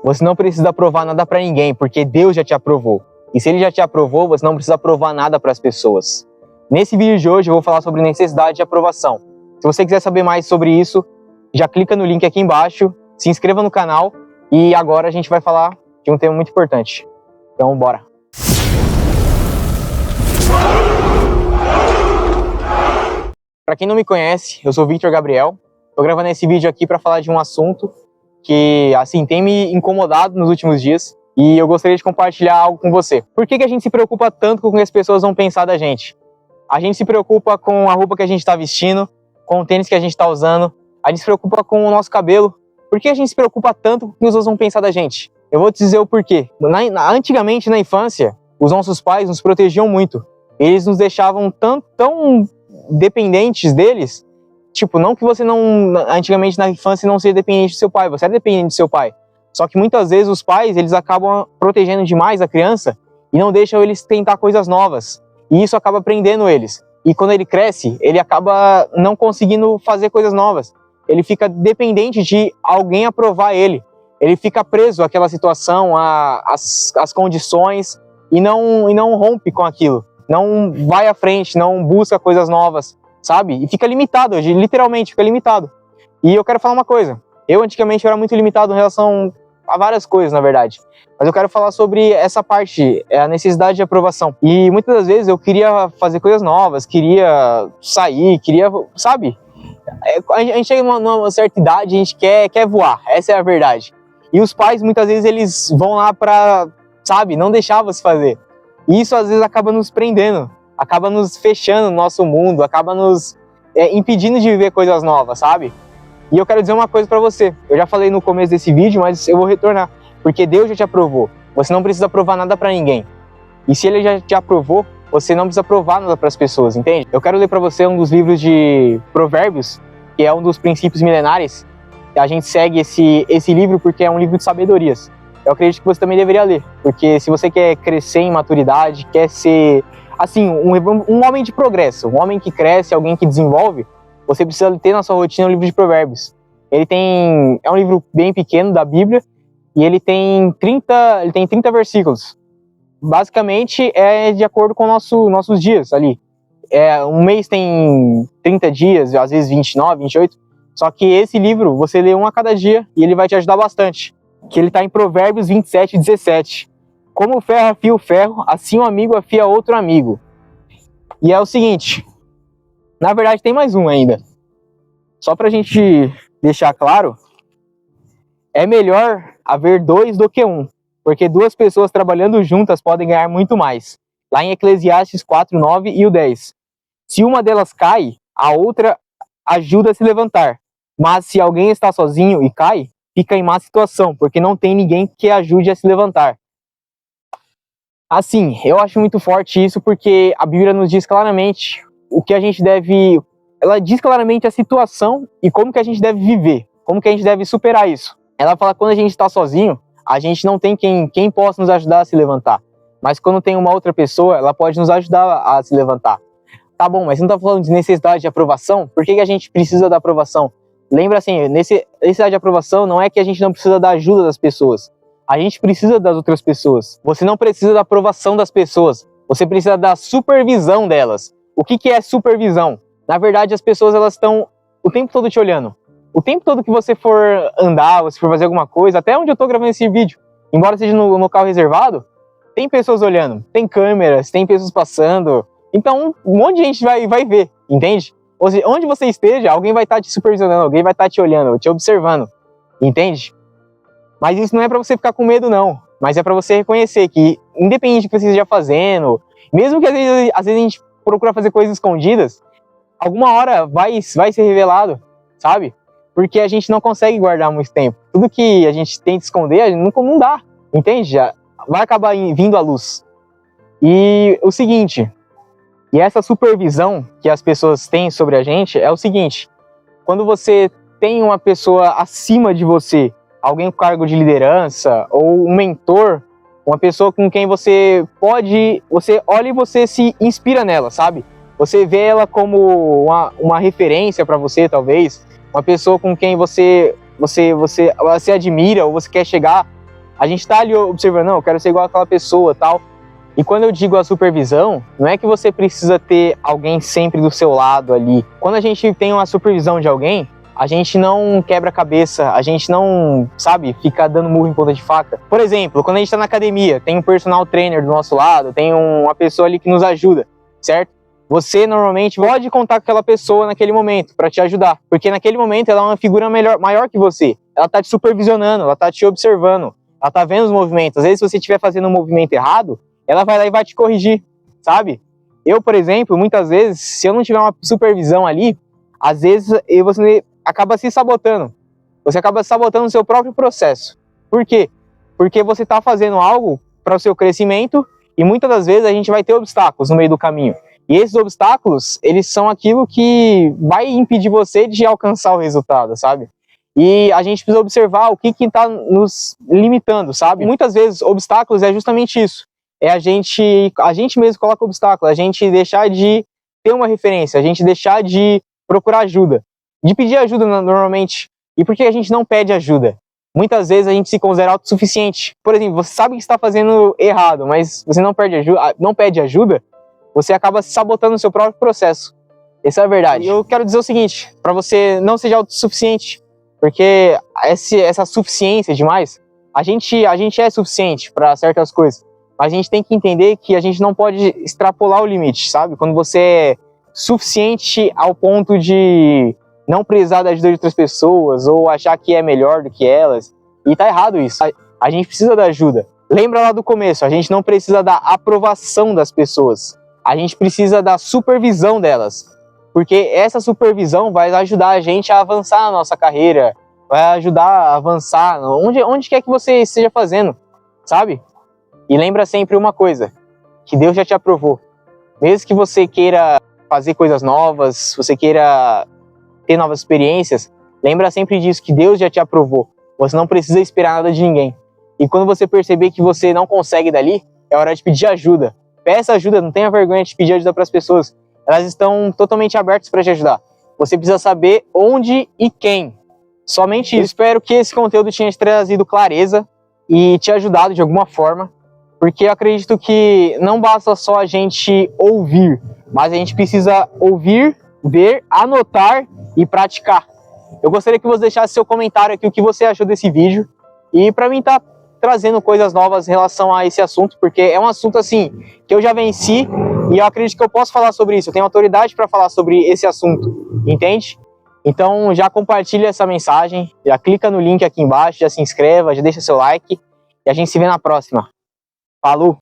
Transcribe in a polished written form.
você não precisa provar nada para ninguém, porque Deus já te aprovou. E se Ele já te aprovou, você não precisa provar nada para as pessoas. Nesse vídeo de hoje eu vou falar sobre necessidade de aprovação. Se você quiser saber mais sobre isso, já clica no link aqui embaixo, se inscreva no canal e agora a gente vai falar de um tema muito importante. Então, bora! Para quem não me conhece, eu sou Victor Gabriel. Estou gravando esse vídeo aqui para falar de um assunto que, assim, tem me incomodado nos últimos dias e eu gostaria de compartilhar algo com você. Por que a gente se preocupa tanto com o que as pessoas vão pensar da gente? A gente se preocupa com a roupa que a gente está vestindo, com o tênis que a gente está usando, a gente se preocupa com o nosso cabelo. Por que a gente se preocupa tanto com o que os outros vão pensar da gente? Eu vou te dizer o porquê. Antigamente, na infância, os nossos pais nos protegiam muito. Eles nos deixavam tão dependentes deles. Tipo, não que você não... Antigamente, na infância, não seja dependente do seu pai. Você era dependente do seu pai. Só que muitas vezes os pais, eles acabam protegendo demais a criança e não deixam eles tentar coisas novas. E isso acaba prendendo eles. E quando ele cresce, ele acaba não conseguindo fazer coisas novas. Ele fica dependente de alguém aprovar ele. Ele fica preso àquela situação, às condições e não rompe com aquilo. Não vai à frente, não busca coisas novas, sabe? E fica limitado, literalmente fica limitado. E eu quero falar uma coisa. Eu antigamente era muito limitado em relação a várias coisas, na verdade. Mas eu quero falar sobre essa parte, a necessidade de aprovação. E muitas das vezes eu queria fazer coisas novas, queria sair, sabe? A gente chega numa certa idade, a gente quer voar, essa é a verdade. E os pais, muitas vezes, eles vão lá pra, sabe, não deixar você fazer. E isso, às vezes, acaba nos prendendo, acaba nos fechando no nosso mundo, acaba nos impedindo de viver coisas novas, sabe? E eu quero dizer uma coisa pra você. Eu já falei no começo desse vídeo, mas eu vou retornar. Porque Deus já te aprovou. Você não precisa provar nada pra ninguém. E se Ele já te aprovou, você não precisa provar nada para as pessoas, entende? Eu quero ler para você um dos livros de Provérbios, que é um dos princípios milenares. A gente segue esse livro porque é um livro de sabedorias. Eu acredito que você também deveria ler, porque se você quer crescer em maturidade, quer ser, assim, um homem de progresso, um homem que cresce, alguém que desenvolve, você precisa ter na sua rotina o livro de Provérbios. É um livro bem pequeno da Bíblia e ele tem 30 versículos. Basicamente é de acordo com nossos dias ali. Um mês tem 30 dias, às vezes 29, 28. Só que esse livro, você lê um a cada dia e ele vai te ajudar bastante. Que ele está em Provérbios 27, 17. Como o ferro afia o ferro, assim um amigo afia outro amigo. E é o seguinte, na verdade tem mais um ainda. Só pra gente deixar claro, é melhor haver dois do que um. Porque duas pessoas trabalhando juntas podem ganhar muito mais. Lá em Eclesiastes 4, 9 e o 10. Se uma delas cai, a outra ajuda a se levantar. Mas se alguém está sozinho e cai, fica em má situação, porque não tem ninguém que ajude a se levantar. Assim, eu acho muito forte isso, porque a Bíblia nos diz claramente o que a gente deve... Ela diz claramente a situação e como que a gente deve viver, como que a gente deve superar isso. Ela fala que quando a gente está sozinho, a gente não tem quem possa nos ajudar a se levantar. Mas quando tem uma outra pessoa, ela pode nos ajudar a se levantar. Tá bom, mas você não está falando de necessidade de aprovação? Por que a gente precisa da aprovação? Lembra assim, necessidade de aprovação não é que a gente não precisa da ajuda das pessoas. A gente precisa das outras pessoas. Você não precisa da aprovação das pessoas. Você precisa da supervisão delas. O que é supervisão? Na verdade, as pessoas elas estão o tempo todo te olhando. O tempo todo que você for andar, você for fazer alguma coisa, até onde eu tô gravando esse vídeo, embora seja no carro reservado, tem pessoas olhando, tem câmeras, tem pessoas passando, então um monte de gente vai ver, entende? Ou seja, onde você esteja, alguém vai estar te supervisionando, alguém vai estar te olhando, te observando, entende? Mas isso não é pra você ficar com medo não, mas é pra você reconhecer que, independente do que você esteja fazendo, mesmo que às vezes a gente procura fazer coisas escondidas, alguma hora vai ser revelado, sabe? Porque a gente não consegue guardar muito tempo. Tudo que a gente tenta esconder, não dá, entende? Vai acabar vindo à luz. E o seguinte, e essa supervisão que as pessoas têm sobre a gente é o seguinte, quando você tem uma pessoa acima de você, alguém com cargo de liderança, ou um mentor, uma pessoa com quem você olha e você se inspira nela, sabe? Você vê ela como uma referência para você, talvez, uma pessoa com quem você admira ou você quer chegar A gente tá ali observando, não, eu quero ser igual àquela pessoa, tal. E quando eu digo a supervisão, não é que você precisa ter alguém sempre do seu lado ali. Quando a gente tem uma supervisão de alguém, a gente não quebra a cabeça, a gente não, sabe, fica dando murro em ponta de faca. Por exemplo, quando a gente tá na academia, tem um personal trainer do nosso lado, tem uma pessoa ali que nos ajuda, certo? Você normalmente pode contar com aquela pessoa naquele momento para te ajudar, porque naquele momento ela é uma figura maior que você. Ela tá te supervisionando, ela tá te observando, ela tá vendo os movimentos. Às vezes, se você estiver fazendo um movimento errado, ela vai lá e vai te corrigir, sabe? Eu, por exemplo, muitas vezes, se eu não tiver uma supervisão ali, às vezes você acaba se sabotando. Você acaba sabotando o seu próprio processo. Por quê? Porque você está fazendo algo para o seu crescimento e muitas das vezes a gente vai ter obstáculos no meio do caminho. E esses obstáculos, eles são aquilo que vai impedir você de alcançar o resultado, sabe? E a gente precisa observar o que está nos limitando, sabe? Muitas vezes, obstáculos é justamente isso. É a gente mesmo coloca obstáculo, a gente deixar de ter uma referência, a gente deixar de procurar ajuda, de pedir ajuda normalmente. E por que a gente não pede ajuda? Muitas vezes a gente se considera autossuficiente. Por exemplo, você sabe que está fazendo errado, mas você não pede ajuda, você acaba se sabotando no seu próprio processo. Essa é a verdade. E eu quero dizer o seguinte, para você não seja autossuficiente, porque essa suficiência demais, a gente é suficiente para certas coisas, mas a gente tem que entender que a gente não pode extrapolar o limite, sabe? Quando você é suficiente ao ponto de não precisar da ajuda de outras pessoas ou achar que é melhor do que elas, e tá errado isso. A gente precisa da ajuda. Lembra lá do começo, a gente não precisa da aprovação das pessoas, a gente precisa da supervisão delas. Porque essa supervisão vai ajudar a gente a avançar na nossa carreira, vai ajudar a avançar onde quer que você esteja fazendo, sabe? E lembra sempre uma coisa, que Deus já te aprovou. Mesmo que você queira fazer coisas novas, você queira ter novas experiências, lembra sempre disso, que Deus já te aprovou. Você não precisa esperar nada de ninguém. E quando você perceber que você não consegue dali, é hora de pedir ajuda. Peça ajuda, não tenha vergonha de pedir ajuda para as pessoas. Elas estão totalmente abertas para te ajudar. Você precisa saber onde e quem. Somente isso. Eu espero que esse conteúdo tenha te trazido clareza e te ajudado de alguma forma, porque eu acredito que não basta só a gente ouvir, mas a gente precisa ouvir, ver, anotar e praticar. Eu gostaria que você deixasse seu comentário aqui, o que você achou desse vídeo, e para mim tá trazendo coisas novas em relação a esse assunto, porque é um assunto assim que eu já venci e eu acredito que eu posso falar sobre isso, eu tenho autoridade para falar sobre esse assunto, entende? Então já compartilha essa mensagem, já clica no link aqui embaixo, já se inscreva, já deixa seu like e a gente se vê na próxima. Falou!